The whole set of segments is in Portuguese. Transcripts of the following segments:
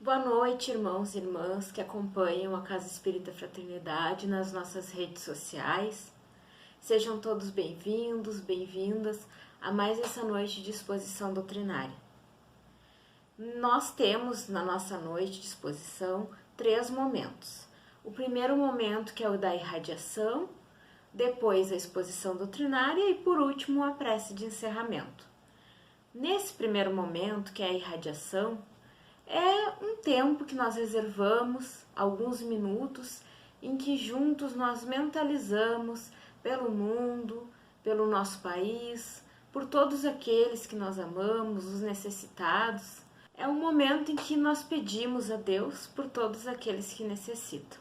Boa noite, irmãos e irmãs que acompanham a Casa Espírita Fraternidade nas nossas redes sociais. Sejam todos bem-vindos, bem-vindas a mais essa noite de exposição doutrinária. Nós temos na nossa noite de exposição 3 momentos. O primeiro momento, que é o da irradiação, depois a exposição doutrinária e, por último, a prece de encerramento. Nesse primeiro momento, que é a irradiação, é um tempo que nós reservamos, alguns minutos, em que juntos nós mentalizamos pelo mundo, pelo nosso país, por todos aqueles que nós amamos, os necessitados. É um momento em que nós pedimos a Deus por todos aqueles que necessitam.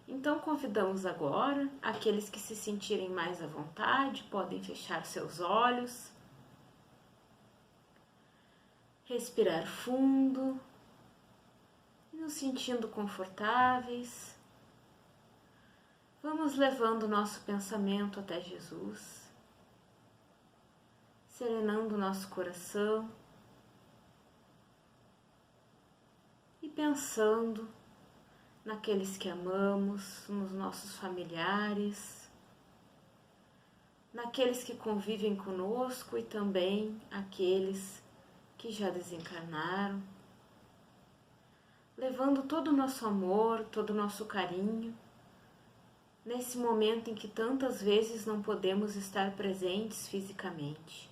Então convidamos agora aqueles que se sentirem mais à vontade, podem fechar seus olhos. Respirar fundo, nos sentindo confortáveis. Vamos levando o nosso pensamento até Jesus, serenando o nosso coração e pensando naqueles que amamos, nos nossos familiares, naqueles que convivem conosco e também aqueles que já desencarnaram, levando todo o nosso amor, todo o nosso carinho, nesse momento em que tantas vezes não podemos estar presentes fisicamente.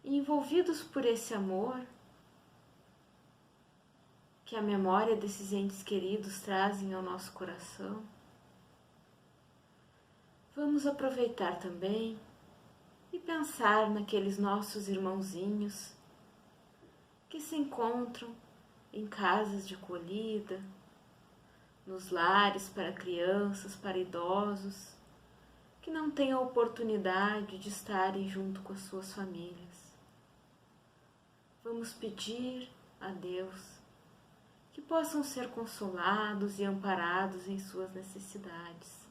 E envolvidos por esse amor que a memória desses entes queridos trazem ao nosso coração, vamos aproveitar também e pensar naqueles nossos irmãozinhos que se encontram em casas de acolhida, nos lares para crianças, para idosos, que não têm a oportunidade de estarem junto com as suas famílias. Vamos pedir a Deus que possam ser consolados e amparados em suas necessidades.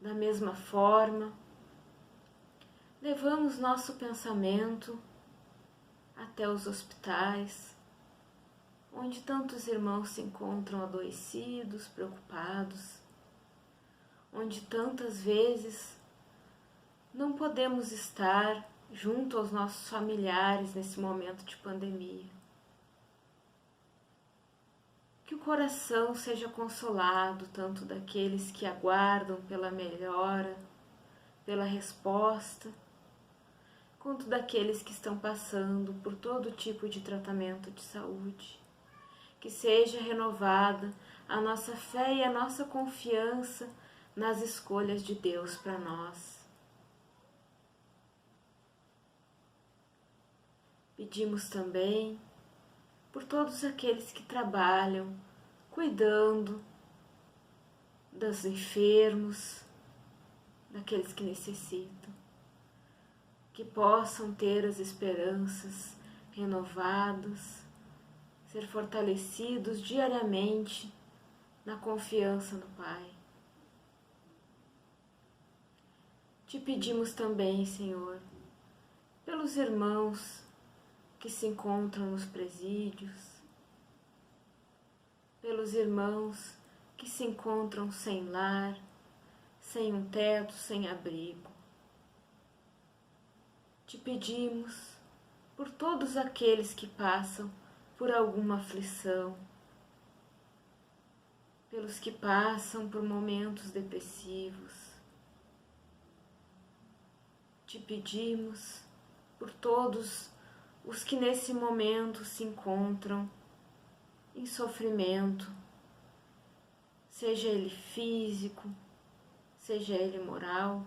Da mesma forma, levamos nosso pensamento até os hospitais, onde tantos irmãos se encontram adoecidos, preocupados, onde tantas vezes não podemos estar junto aos nossos familiares nesse momento de pandemia. Que o coração seja consolado tanto daqueles que aguardam pela melhora, pela resposta, quanto daqueles que estão passando por todo tipo de tratamento de saúde. Que seja renovada a nossa fé e a nossa confiança nas escolhas de Deus para nós. Pedimos também por todos aqueles que trabalham, cuidando dos enfermos, daqueles que necessitam, que possam ter as esperanças renovadas, ser fortalecidos diariamente na confiança no Pai. Te pedimos também, Senhor, pelos irmãos que se encontram nos presídios, pelos irmãos que se encontram sem lar, sem um teto, sem abrigo. Te pedimos por todos aqueles que passam por alguma aflição, pelos que passam por momentos depressivos. Te pedimos por todos os que nesse momento se encontram em sofrimento, seja ele físico, seja ele moral,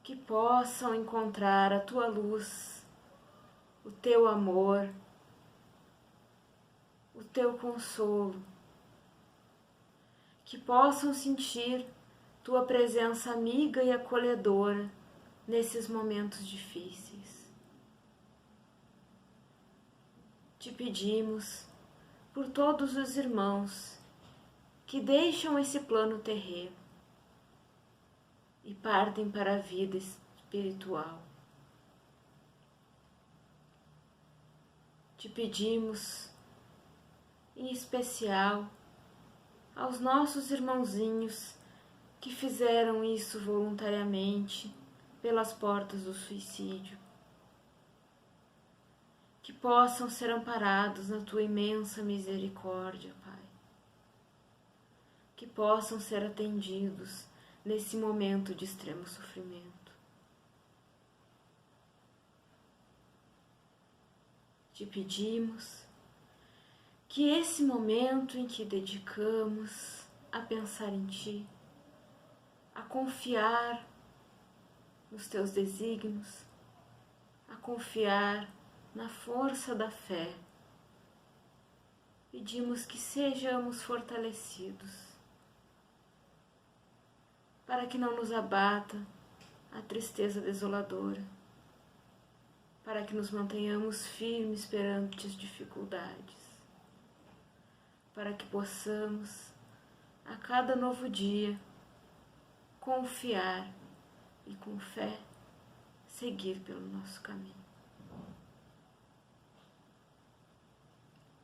que possam encontrar a tua luz, o teu amor, o teu consolo, que possam sentir tua presença amiga e acolhedora nesses momentos difíceis. Te pedimos por todos os irmãos que deixam esse plano terreno e partem para a vida espiritual. Te pedimos, em especial, aos nossos irmãozinhos que fizeram isso voluntariamente pelas portas do suicídio, que possam ser amparados na tua imensa misericórdia, Pai, que possam ser atendidos nesse momento de extremo sofrimento. Te pedimos que esse momento em que dedicamos a pensar em Ti, a confiar nos Teus desígnios, a confiar na força da fé, pedimos que sejamos fortalecidos, para que não nos abata a tristeza desoladora, para que nos mantenhamos firmes perante as dificuldades, para que possamos, a cada novo dia, confiar e com fé seguir pelo nosso caminho.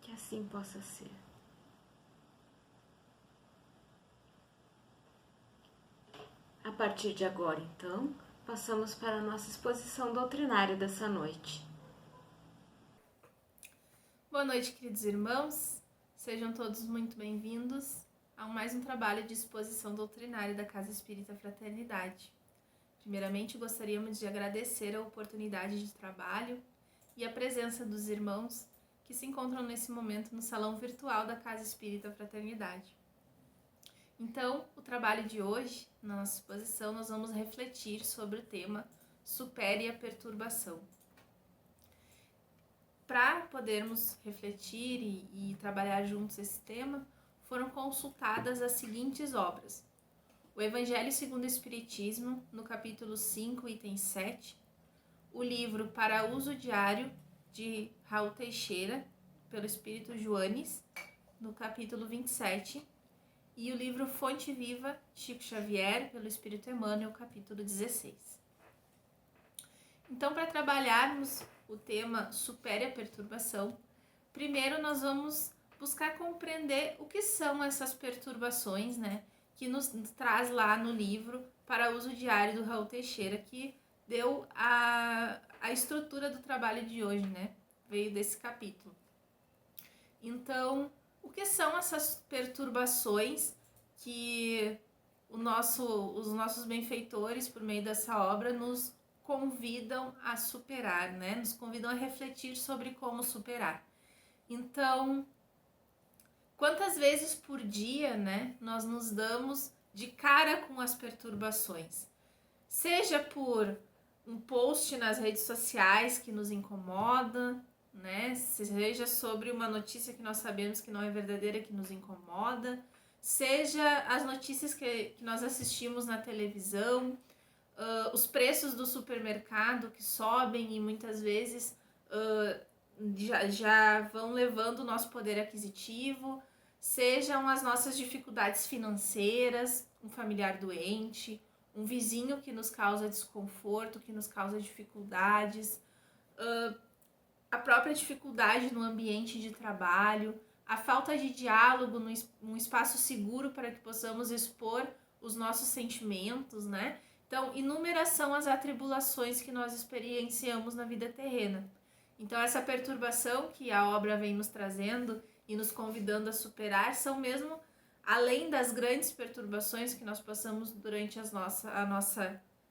Que assim possa ser. A partir de agora, então, passamos para a nossa exposição doutrinária dessa noite. Boa noite, queridos irmãos. Sejam todos muito bem-vindos a mais um trabalho de exposição doutrinária da Casa Espírita Fraternidade. Primeiramente, gostaríamos de agradecer a oportunidade de trabalho e a presença dos irmãos que se encontram nesse momento no salão virtual da Casa Espírita Fraternidade. Então, o trabalho de hoje, na nossa exposição, nós vamos refletir sobre o tema Supere a Perturbação. Para podermos refletir e trabalhar juntos esse tema, foram consultadas as seguintes obras: o Evangelho segundo o Espiritismo, no capítulo 5, item 7, o livro Para Uso Diário, de Raul Teixeira, pelo Espírito Joanes, no capítulo 27, e o livro Fonte Viva, Chico Xavier, pelo Espírito Emmanuel, capítulo 16. Então, para trabalharmos o tema Supere a Perturbação, primeiro nós vamos buscar compreender o que são essas perturbações, né, que nos traz lá no livro Para Uso Diário, do Raul Teixeira, que deu a estrutura do trabalho de hoje, né, veio desse capítulo. Então, o que são essas perturbações que os nossos benfeitores, por meio dessa obra, nos convidam a superar, né? Nos convidam a refletir sobre como superar. Então, quantas vezes por dia, né, nós nos damos de cara com as perturbações? Seja por um post nas redes sociais que nos incomoda, né? Seja sobre uma notícia que nós sabemos que não é verdadeira, que nos incomoda, seja as notícias que nós assistimos na televisão, os preços do supermercado que sobem e muitas vezes já vão levando o nosso poder aquisitivo, sejam as nossas dificuldades financeiras, um familiar doente, um vizinho que nos causa desconforto, que nos causa dificuldades, a própria dificuldade no ambiente de trabalho, a falta de diálogo num espaço seguro para que possamos expor os nossos sentimentos, né? Então, inúmeras são as atribulações que nós experienciamos na vida terrena. Então, essa perturbação que a obra vem nos trazendo e nos convidando a superar são mesmo, além das grandes perturbações que nós passamos durante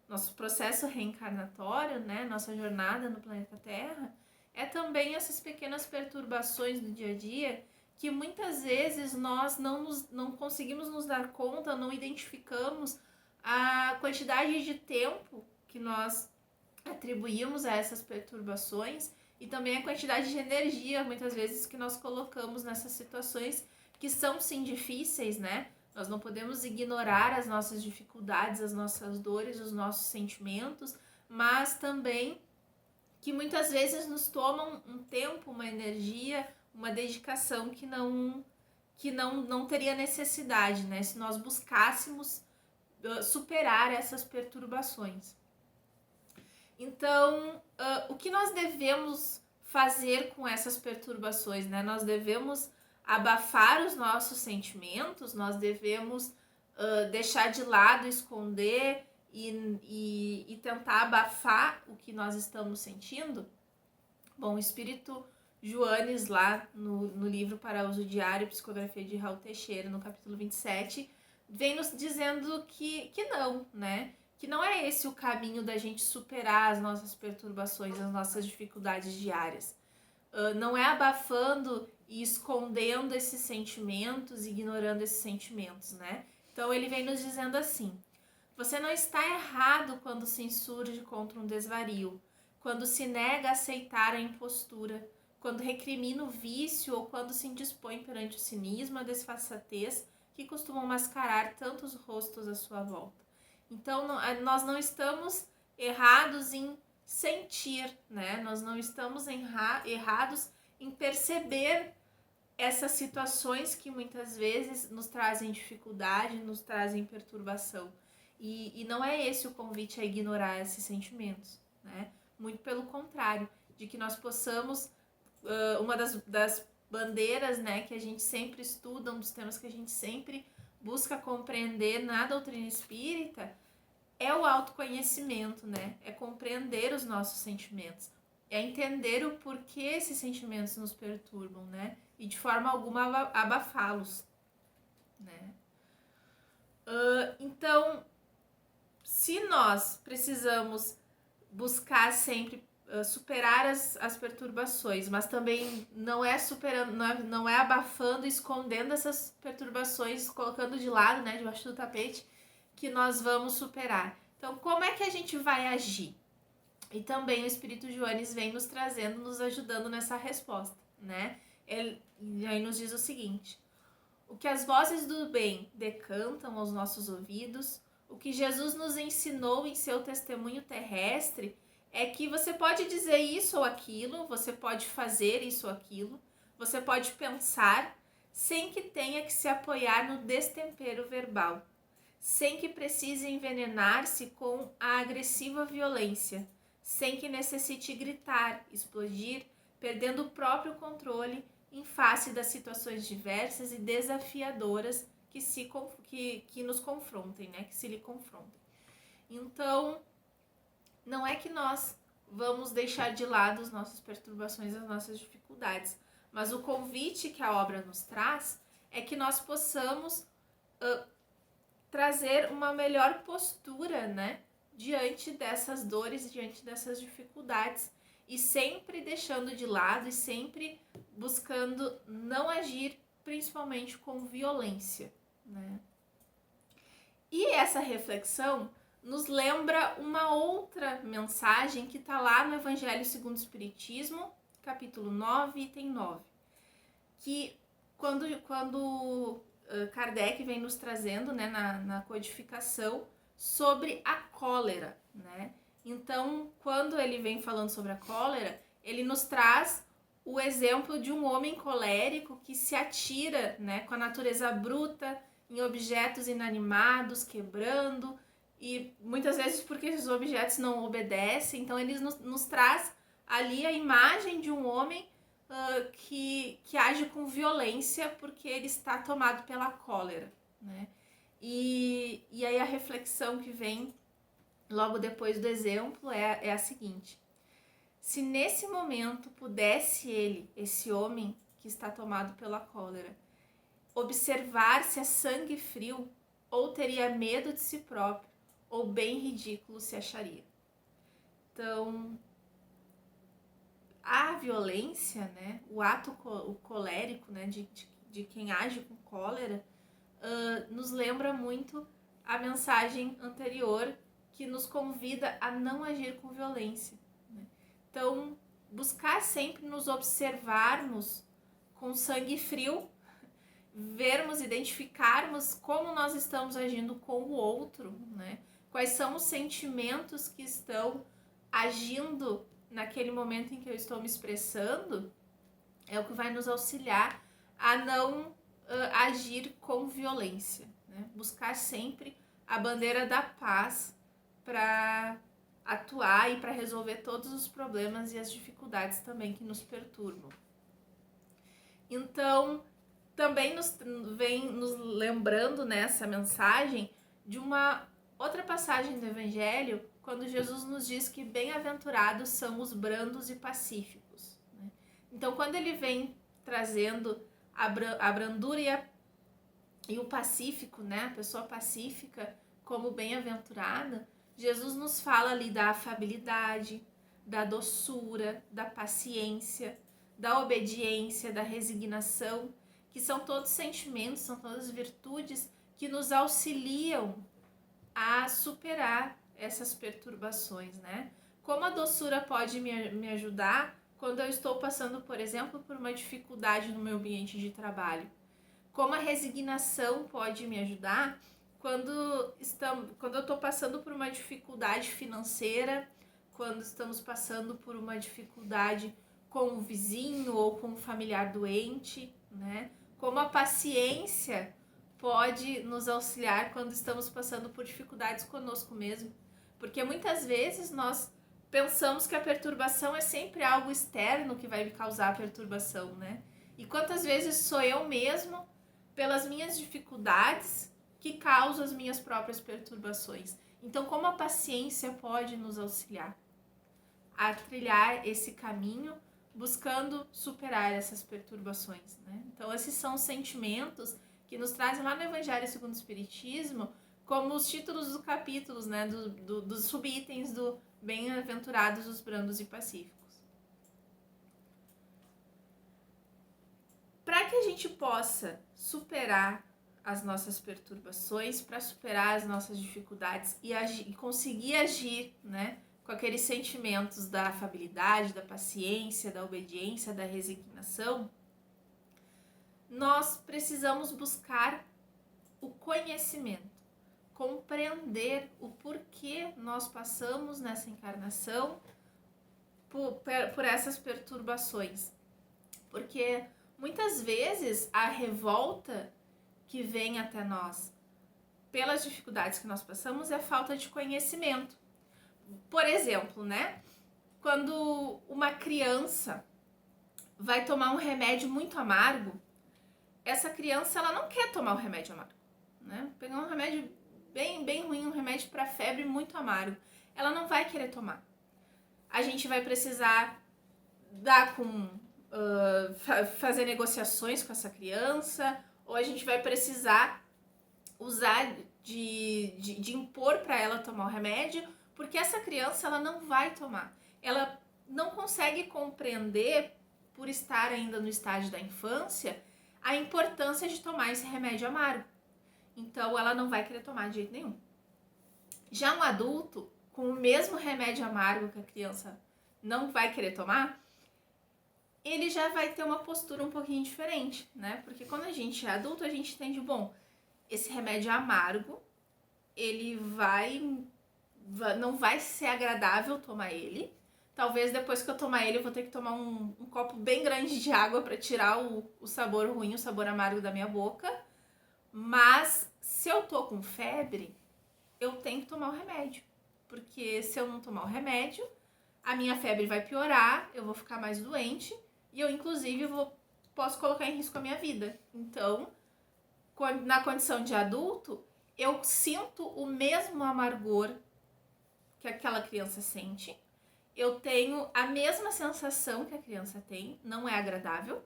nosso processo reencarnatório, né? Nossa jornada no planeta Terra, é também essas pequenas perturbações do dia a dia que muitas vezes nós não conseguimos nos dar conta, não identificamos a quantidade de tempo que nós atribuímos a essas perturbações e também a quantidade de energia, muitas vezes, que nós colocamos nessas situações que são, sim, difíceis, né? Nós não podemos ignorar as nossas dificuldades, as nossas dores, os nossos sentimentos, mas também que muitas vezes nos tomam um tempo, uma energia, uma dedicação que não teria necessidade, né? Se nós buscássemos superar essas perturbações. Então, o que nós devemos fazer com essas perturbações, né? Nós devemos abafar os nossos sentimentos, nós devemos deixar de lado, esconder e tentar abafar o que nós estamos sentindo. Bom, o Espírito Joanes, lá no livro Para Uso Diário, Psicografia de Raul Teixeira, no capítulo 27, vem nos dizendo que não, né? Que não é esse o caminho da gente superar as nossas perturbações, as nossas dificuldades diárias. Não é abafando e escondendo esses sentimentos, ignorando esses sentimentos, né? Então ele vem nos dizendo assim: você não está errado quando se insurge contra um desvario, quando se nega a aceitar a impostura, quando recrimina o vício ou quando se indispõe perante o cinismo, a desfaçatez que costumam mascarar tantos rostos à sua volta. Então, nós não estamos errados em sentir, né? Nós não estamos errados em perceber essas situações que muitas vezes nos trazem dificuldade, nos trazem perturbação. E não é esse o convite a ignorar esses sentimentos, né? Muito pelo contrário, de que nós possamos, uma das bandeiras, né, que a gente sempre estuda, um dos temas que a gente sempre busca compreender na doutrina espírita, é o autoconhecimento, né? É compreender os nossos sentimentos, é entender o porquê esses sentimentos nos perturbam, né? E de forma alguma abafá-los, né? Então, se nós precisamos buscar sempre superar as perturbações, mas também não é superando, não é abafando, escondendo essas perturbações, colocando de lado, né, debaixo do tapete, que nós vamos superar. Então, como é que a gente vai agir? E também o Espírito Joanes vem nos trazendo, nos ajudando nessa resposta, né? Ele aí nos diz o seguinte: o que as vozes do bem decantam aos nossos ouvidos, o que Jesus nos ensinou em seu testemunho terrestre, é que você pode dizer isso ou aquilo, você pode fazer isso ou aquilo, você pode pensar sem que tenha que se apoiar no destempero verbal, sem que precise envenenar-se com a agressiva violência, sem que necessite gritar, explodir, perdendo o próprio controle em face das situações diversas e desafiadoras que nos confrontem, né? Que se lhe confrontem. Então, não é que nós vamos deixar de lado as nossas perturbações, as nossas dificuldades, mas o convite que a obra nos traz é que nós possamos trazer uma melhor postura, né? Diante dessas dores, diante dessas dificuldades, e sempre deixando de lado e sempre buscando não agir principalmente com violência, né? E essa reflexão nos lembra uma outra mensagem que está lá no Evangelho segundo o Espiritismo, capítulo 9, item 9, que quando Kardec vem nos trazendo, né, na codificação, sobre a cólera, né? Então, quando ele vem falando sobre a cólera, ele nos traz o exemplo de um homem colérico que se atira, né, com a natureza bruta em objetos inanimados, quebrando, e muitas vezes porque esses objetos não obedecem. Então, ele nos traz ali a imagem de um homem que age com violência porque ele está tomado pela cólera, né? E aí a reflexão que vem logo depois do exemplo é a seguinte: se nesse momento pudesse ele, esse homem que está tomado pela cólera, observar-se a sangue frio, ou teria medo de si próprio, ou bem ridículo se acharia. Então, a violência, né, o ato colérico, né, de quem age com cólera, nos lembra muito a mensagem anterior que nos convida a não agir com violência, né? Então, buscar sempre nos observarmos com sangue frio, vermos, identificarmos como nós estamos agindo com o outro, né? Quais são os sentimentos que estão agindo naquele momento em que eu estou me expressando, é o que vai nos auxiliar a não agir com violência, né? Buscar sempre a bandeira da paz para atuar e para resolver todos os problemas e as dificuldades também que nos perturbam. Então, também vem nos lembrando nessa mensagem de uma outra passagem do Evangelho, quando Jesus nos diz que bem-aventurados são os brandos e pacíficos, né? Então, quando ele vem trazendo a brandura e o pacífico, né, a pessoa pacífica como bem-aventurada, Jesus nos fala ali da afabilidade, da doçura, da paciência, da obediência, da resignação, que são todos sentimentos, são todas virtudes que nos auxiliam a superar essas perturbações, né? Como a doçura pode me ajudar quando eu estou passando, por exemplo, por uma dificuldade no meu ambiente de trabalho? Como a resignação pode me ajudar quando eu estou passando por uma dificuldade financeira, quando estamos passando por uma dificuldade com o vizinho ou com um familiar doente, né? Como a paciência pode nos auxiliar quando estamos passando por dificuldades conosco mesmo. Porque muitas vezes nós pensamos que a perturbação é sempre algo externo que vai me causar a perturbação, né? E quantas vezes sou eu mesmo, pelas minhas dificuldades, que causo as minhas próprias perturbações. Então, como a paciência pode nos auxiliar a trilhar esse caminho, buscando superar essas perturbações, né? Então, esses são os sentimentos que nos trazem lá no Evangelho segundo o Espiritismo, como os títulos dos capítulos, né? Dos subitens do Bem-aventurados os brandos e pacíficos. Para que a gente possa superar as nossas perturbações, para superar as nossas dificuldades e conseguir agir, né, com aqueles sentimentos da afabilidade, da paciência, da obediência, da resignação, nós precisamos buscar o conhecimento, compreender o porquê nós passamos nessa encarnação por essas perturbações. Porque muitas vezes a revolta que vem até nós pelas dificuldades que nós passamos é falta de conhecimento. Por exemplo, né? Quando uma criança vai tomar um remédio muito amargo, essa criança ela não quer tomar o remédio amargo, né? Pegar um remédio bem ruim, um remédio para febre muito amargo, ela não vai querer tomar. A gente vai precisar fazer negociações com essa criança, ou a gente vai precisar usar de impor para ela tomar o remédio, porque essa criança ela não vai tomar. Ela não consegue compreender, por estar ainda no estágio da infância, a importância de tomar esse remédio amargo. Então, ela não vai querer tomar de jeito nenhum. Já um adulto, com o mesmo remédio amargo que a criança não vai querer tomar, ele já vai ter uma postura um pouquinho diferente, né? Porque quando a gente é adulto, a gente entende, bom, esse remédio amargo, ele não vai ser agradável tomar ele. Talvez depois que eu tomar ele, eu vou ter que tomar um copo bem grande de água para tirar o sabor ruim, o sabor amargo da minha boca. Mas se eu tô com febre, eu tenho que tomar o remédio. Porque se eu não tomar o remédio, a minha febre vai piorar, eu vou ficar mais doente e eu, inclusive, posso colocar em risco a minha vida. Então, na condição de adulto, eu sinto o mesmo amargor que aquela criança sente. Eu tenho a mesma sensação que a criança tem, não é agradável,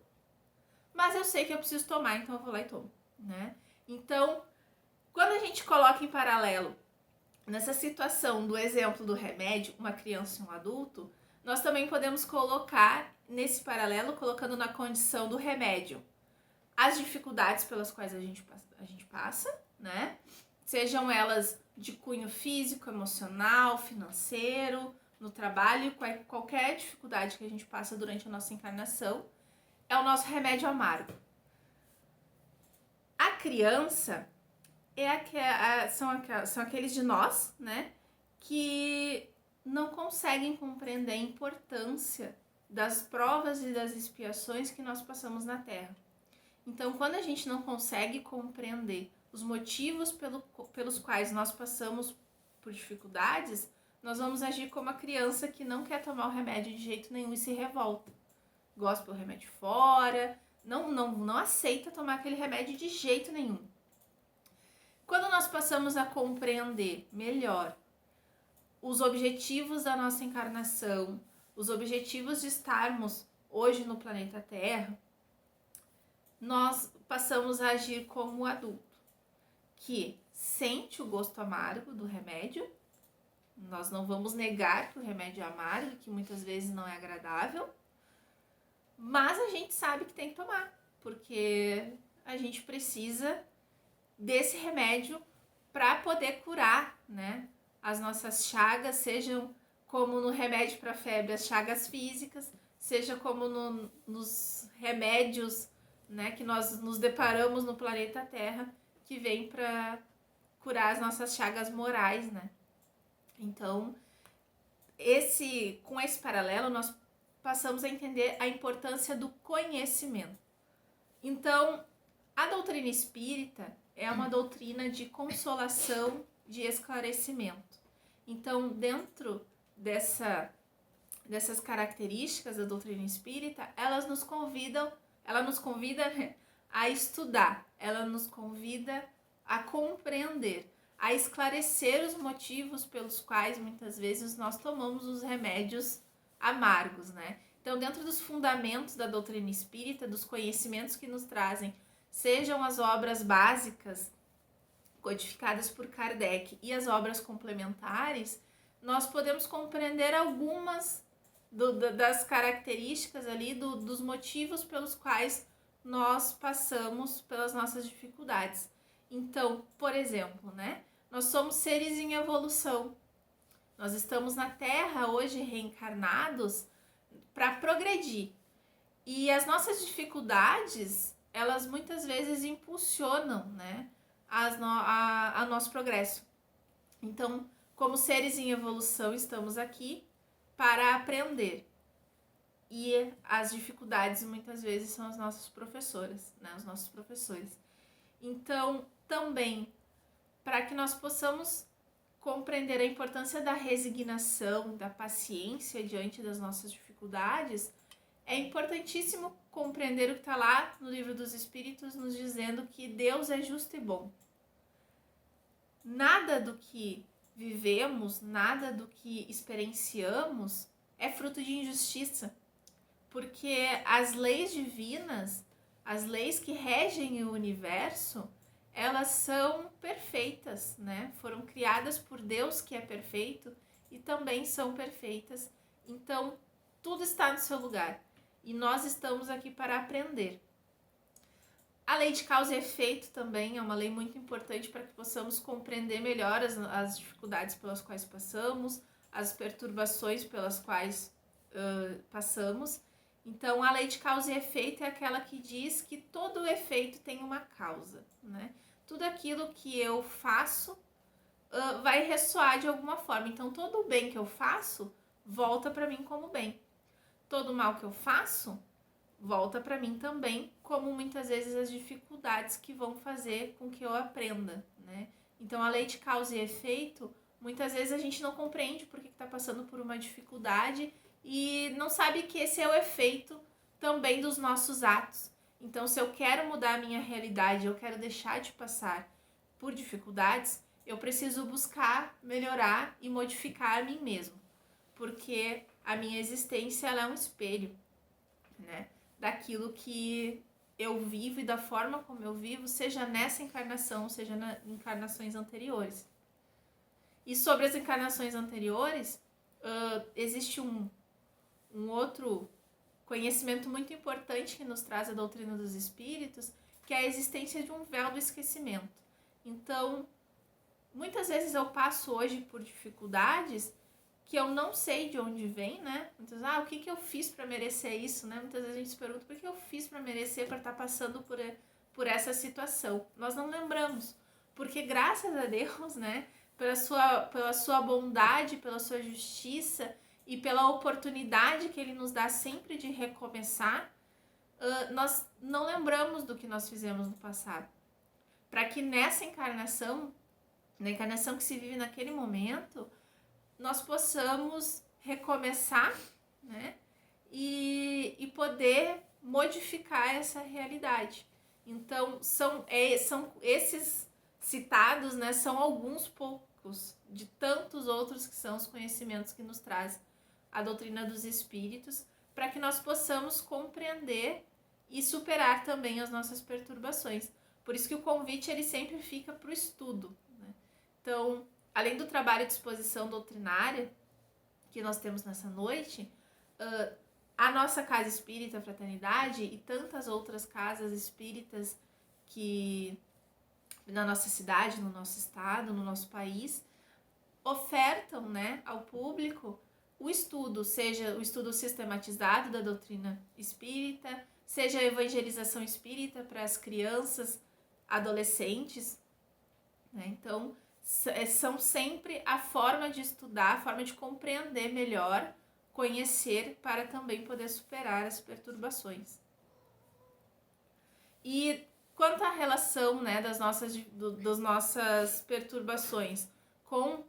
mas eu sei que eu preciso tomar, então eu vou lá e tomo, né? Então, quando a gente coloca em paralelo nessa situação do exemplo do remédio, uma criança e um adulto, nós também podemos colocar nesse paralelo, colocando na condição do remédio, as dificuldades pelas quais a gente passa, né? Sejam elas de cunho físico, emocional, financeiro, no trabalho, qualquer dificuldade que a gente passa durante a nossa encarnação, é o nosso remédio amargo. A criança são aqueles de nós, né, que não conseguem compreender a importância das provas e das expiações que nós passamos na Terra. Então, quando a gente não consegue compreender os motivos pelos quais nós passamos por dificuldades, nós vamos agir como a criança que não quer tomar o remédio de jeito nenhum e se revolta. Gospa o remédio fora, não aceita tomar aquele remédio de jeito nenhum. Quando nós passamos a compreender melhor os objetivos da nossa encarnação, os objetivos de estarmos hoje no planeta Terra, nós passamos a agir como o adulto, que sente o gosto amargo do remédio. Nós não vamos negar que o remédio é amargo, que muitas vezes não é agradável, mas a gente sabe que tem que tomar, porque a gente precisa desse remédio para poder curar, né, as nossas chagas, sejam como no remédio para febre, as chagas físicas, seja como nos remédios, né, que nós nos deparamos no planeta Terra, que vem para curar as nossas chagas morais, né? Então, com esse paralelo, nós passamos a entender a importância do conhecimento. Então, a doutrina espírita é uma doutrina de consolação, de esclarecimento. Então, dentro dessas características da doutrina espírita, ela nos convida a estudar, ela nos convida a compreender, a esclarecer os motivos pelos quais muitas vezes nós tomamos os remédios amargos, né? Então, dentro dos fundamentos da doutrina espírita, dos conhecimentos que nos trazem, sejam as obras básicas codificadas por Kardec e as obras complementares, nós podemos compreender algumas das características ali, dos motivos pelos quais nós passamos pelas nossas dificuldades. Então, por exemplo, né, nós somos seres em evolução. Nós estamos na Terra hoje reencarnados para progredir. E as nossas dificuldades, elas muitas vezes impulsionam, né, a nosso progresso. Então, como seres em evolução, estamos aqui para aprender. E as dificuldades muitas vezes são as nossas professoras, né, os nossos professores. Então, também, para que nós possamos compreender a importância da resignação, da paciência diante das nossas dificuldades, é importantíssimo compreender o que está lá no Livro dos Espíritos, nos dizendo que Deus é justo e bom. Nada do que vivemos, nada do que experienciamos é fruto de injustiça, porque as leis divinas, as leis que regem o universo, elas são perfeitas, né? Foram criadas por Deus, que é perfeito, e também são perfeitas. Então, tudo está no seu lugar. E nós estamos aqui para aprender. A lei de causa e efeito também é uma lei muito importante para que possamos compreender melhor as dificuldades pelas quais passamos, as perturbações pelas quais passamos. Então, a lei de causa e efeito é aquela que diz que todo efeito tem uma causa, né? Tudo aquilo que eu faço vai ressoar de alguma forma. Então, todo o bem que eu faço volta para mim como bem. Todo o mal que eu faço volta para mim também, como muitas vezes as dificuldades que vão fazer com que eu aprenda, né? Então, a lei de causa e efeito, muitas vezes a gente não compreende por que está passando por uma dificuldade e não sabe que esse é o efeito também dos nossos atos. Então, se eu quero mudar a minha realidade, eu quero deixar de passar por dificuldades, eu preciso buscar melhorar e modificar a mim mesmo, porque a minha existência ela é um espelho, né, daquilo que eu vivo e da forma como eu vivo, seja nessa encarnação, seja nas encarnações anteriores. E sobre as encarnações anteriores, existe um outro conhecimento muito importante que nos traz a doutrina dos espíritos, que é a existência de um véu do esquecimento. Então, muitas vezes eu passo hoje por dificuldades que eu não sei de onde vem, né? Então, o que eu fiz para merecer isso, né? Muitas vezes a gente se pergunta, por que eu fiz para merecer, para estar passando por essa situação? Nós não lembramos, porque graças a Deus, né? Pela sua bondade, pela sua justiça e pela oportunidade que Ele nos dá sempre de recomeçar, nós não lembramos do que nós fizemos no passado. Para que nessa encarnação, na encarnação que se vive naquele momento, nós possamos recomeçar, né? E poder modificar essa realidade. Então, são esses citados, né, são alguns poucos de tantos outros que são os conhecimentos que nos traz a doutrina dos espíritos, para que nós possamos compreender e superar também as nossas perturbações. Por isso que o convite ele sempre fica para o estudo, né? Então, além do trabalho de exposição doutrinária que nós temos nessa noite, a nossa Casa Espírita Fraternidade e tantas outras casas espíritas que na nossa cidade, no nosso estado, no nosso país, ofertam, né, ao público o estudo, seja o estudo sistematizado da doutrina espírita, seja a evangelização espírita para as crianças, adolescentes, né? Então, são sempre a forma de estudar, a forma de compreender melhor, conhecer, para também poder superar as perturbações. E quanto à relação, né, das nossas perturbações com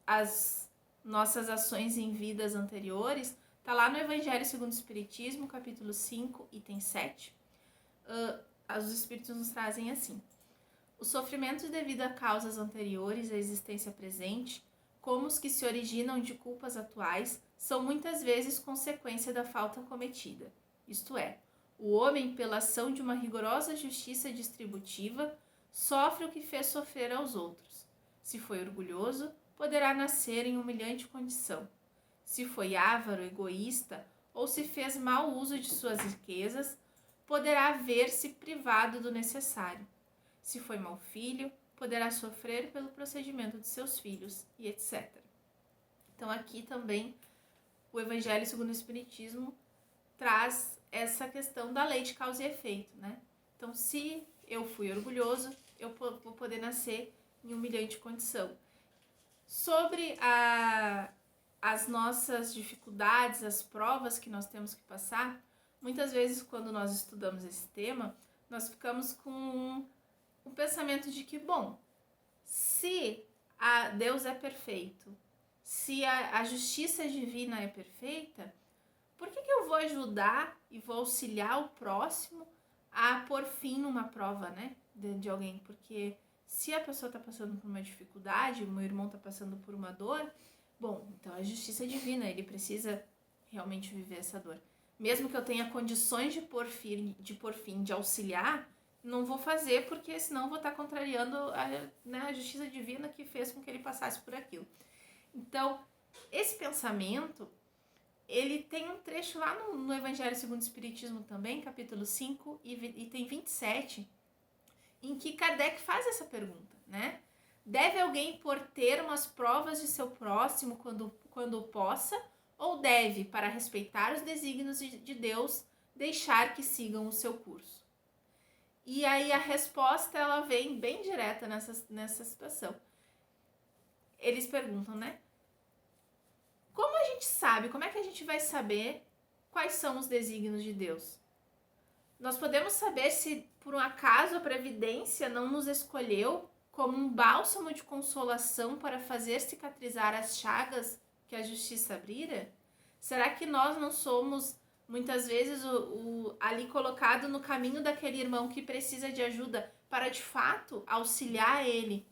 as nossas ações em vidas anteriores, tá lá no Evangelho segundo o Espiritismo, capítulo 5, item 7. Os Espíritos nos trazem assim: os sofrimentos devido a causas anteriores à existência presente, como os que se originam de culpas atuais, são muitas vezes consequência da falta cometida. Isto é, o homem, pela ação de uma rigorosa justiça distributiva, sofre o que fez sofrer aos outros. Se foi orgulhoso, poderá nascer em humilhante condição. Se foi avaro, egoísta, ou se fez mau uso de suas riquezas, poderá ver-se privado do necessário. Se foi mau filho, poderá sofrer pelo procedimento de seus filhos, e etc. Então aqui também o Evangelho segundo o Espiritismo traz essa questão da lei de causa e efeito, né? Então, se eu fui orgulhoso, eu vou poder nascer em humilhante condição. Sobre as nossas dificuldades, as provas que nós temos que passar, muitas vezes quando nós estudamos esse tema, nós ficamos com um pensamento de que, bom, se Deus é perfeito, se a justiça divina é perfeita, por que eu vou ajudar e vou auxiliar o próximo a pôr fim numa prova, né, de alguém? Porque se a pessoa está passando por uma dificuldade, o meu irmão está passando por uma dor, bom, então a justiça divina, ele precisa realmente viver essa dor. Mesmo que eu tenha condições de pôr fim, de auxiliar, não vou fazer, porque senão vou estar contrariando a justiça divina que fez com que ele passasse por aquilo. Então, esse pensamento, ele tem um trecho lá no Evangelho segundo o Espiritismo também, capítulo 5, item 27, em que Kardec faz essa pergunta, né? Deve alguém pôr termo às provas de seu próximo quando possa, ou deve, para respeitar os desígnios de Deus, deixar que sigam o seu curso? E aí a resposta, ela vem bem direta nessa situação. Eles perguntam, né? Como a gente sabe, como é que a gente vai saber quais são os desígnios de Deus? Nós podemos saber se por um acaso a previdência não nos escolheu como um bálsamo de consolação para fazer cicatrizar as chagas que a justiça abrira? Será que nós não somos muitas vezes ali colocado no caminho daquele irmão que precisa de ajuda para de fato auxiliar ele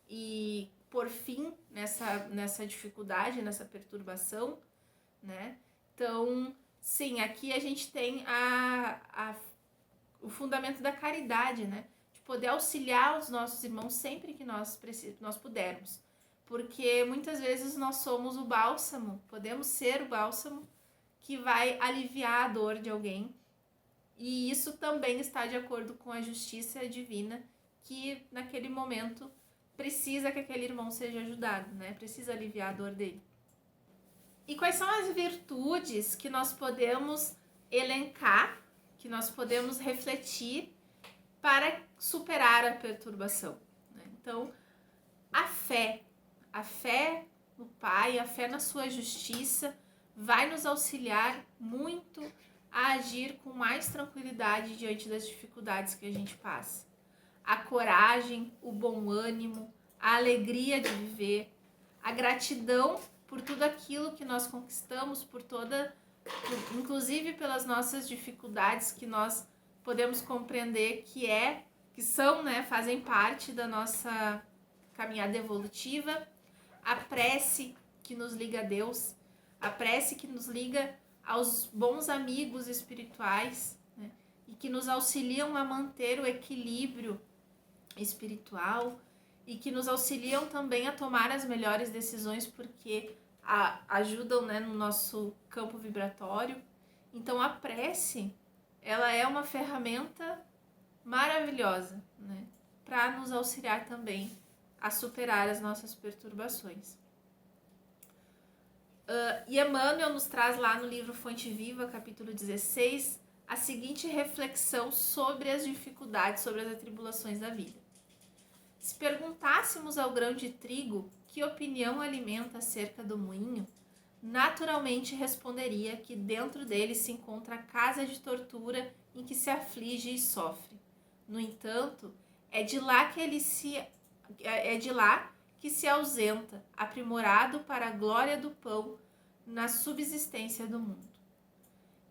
e por fim nessa dificuldade, nessa perturbação, né? Então, sim, aqui a gente tem o fundamento da caridade, né? De poder auxiliar os nossos irmãos sempre que nós pudermos. Porque muitas vezes nós somos o bálsamo, podemos ser o bálsamo que vai aliviar a dor de alguém. E isso também está de acordo com a justiça divina, que naquele momento precisa que aquele irmão seja ajudado, né? Precisa aliviar a dor dele. E quais são as virtudes que nós podemos elencar, que nós podemos refletir para superar a perturbação, né? Então, a fé no Pai, a fé na sua justiça vai nos auxiliar muito a agir com mais tranquilidade diante das dificuldades que a gente passa. A coragem, o bom ânimo, a alegria de viver, a gratidão por tudo aquilo que nós conquistamos, inclusive pelas nossas dificuldades que nós podemos compreender que são, né, fazem parte da nossa caminhada evolutiva. A prece que nos liga a Deus, a prece que nos liga aos bons amigos espirituais, né, e que nos auxiliam a manter o equilíbrio espiritual e que nos auxiliam também a tomar as melhores decisões, porque ajudam, né, no nosso campo vibratório. Então a prece, ela é uma ferramenta maravilhosa, né, para nos auxiliar também a superar as nossas perturbações. E Emmanuel nos traz lá no livro Fonte Viva, capítulo 16, a seguinte reflexão sobre as dificuldades, sobre as atribulações da vida. Se perguntássemos ao grão de trigo que opinião alimenta acerca do moinho, naturalmente responderia que dentro dele se encontra a casa de tortura em que se aflige e sofre. No entanto, é de lá que se ausenta, aprimorado para a glória do pão na subsistência do mundo.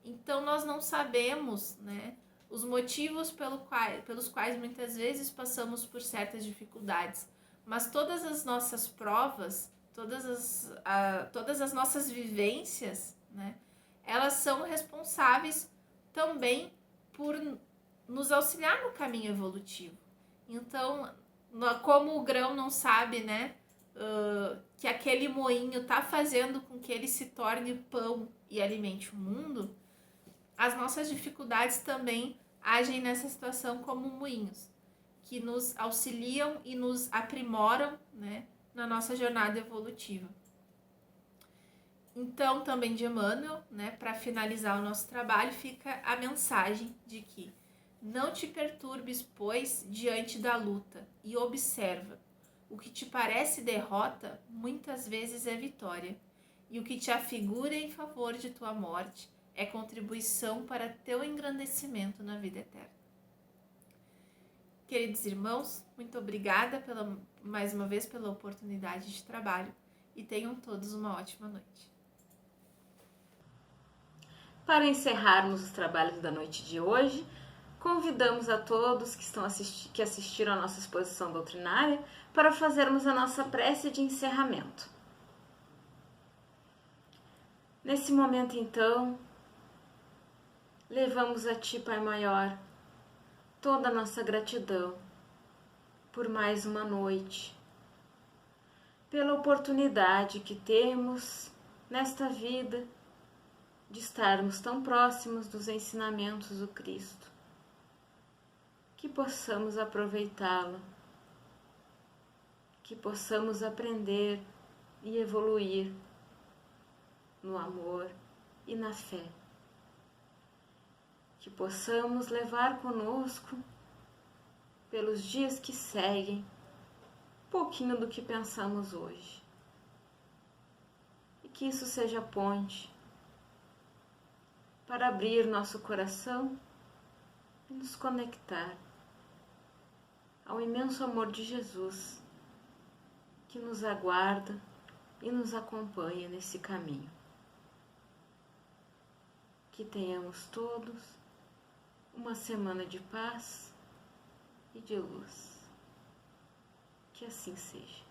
Então nós não sabemos, né, os motivos pelos quais muitas vezes passamos por certas dificuldades, mas todas as nossas provas, todas as nossas vivências, né, elas são responsáveis também por nos auxiliar no caminho evolutivo. Então, como o grão não sabe, né, que aquele moinho está fazendo com que ele se torne pão e alimente o mundo, as nossas dificuldades também agem nessa situação como moinhos, que nos auxiliam e nos aprimoram, né, na nossa jornada evolutiva. Então, também de Emmanuel, né, para finalizar o nosso trabalho, fica a mensagem de que não te perturbes, pois, diante da luta, e observa. O que te parece derrota, muitas vezes é vitória, e o que te afigura em favor de tua morte é contribuição para teu engrandecimento na vida eterna. Queridos irmãos, muito obrigada mais uma vez pela oportunidade de trabalho e tenham todos uma ótima noite. Para encerrarmos os trabalhos da noite de hoje, convidamos a todos que assistiram à nossa exposição doutrinária para fazermos a nossa prece de encerramento. Nesse momento, então, levamos a Ti, Pai Maior, toda a nossa gratidão por mais uma noite, pela oportunidade que temos nesta vida de estarmos tão próximos dos ensinamentos do Cristo, que possamos aproveitá-lo, que possamos aprender e evoluir no amor e na fé. Que possamos levar conosco, pelos dias que seguem, um pouquinho do que pensamos hoje. E que isso seja ponte para abrir nosso coração e nos conectar ao imenso amor de Jesus, que nos aguarda e nos acompanha nesse caminho. Que tenhamos todos uma semana de paz e de luz. Que assim seja.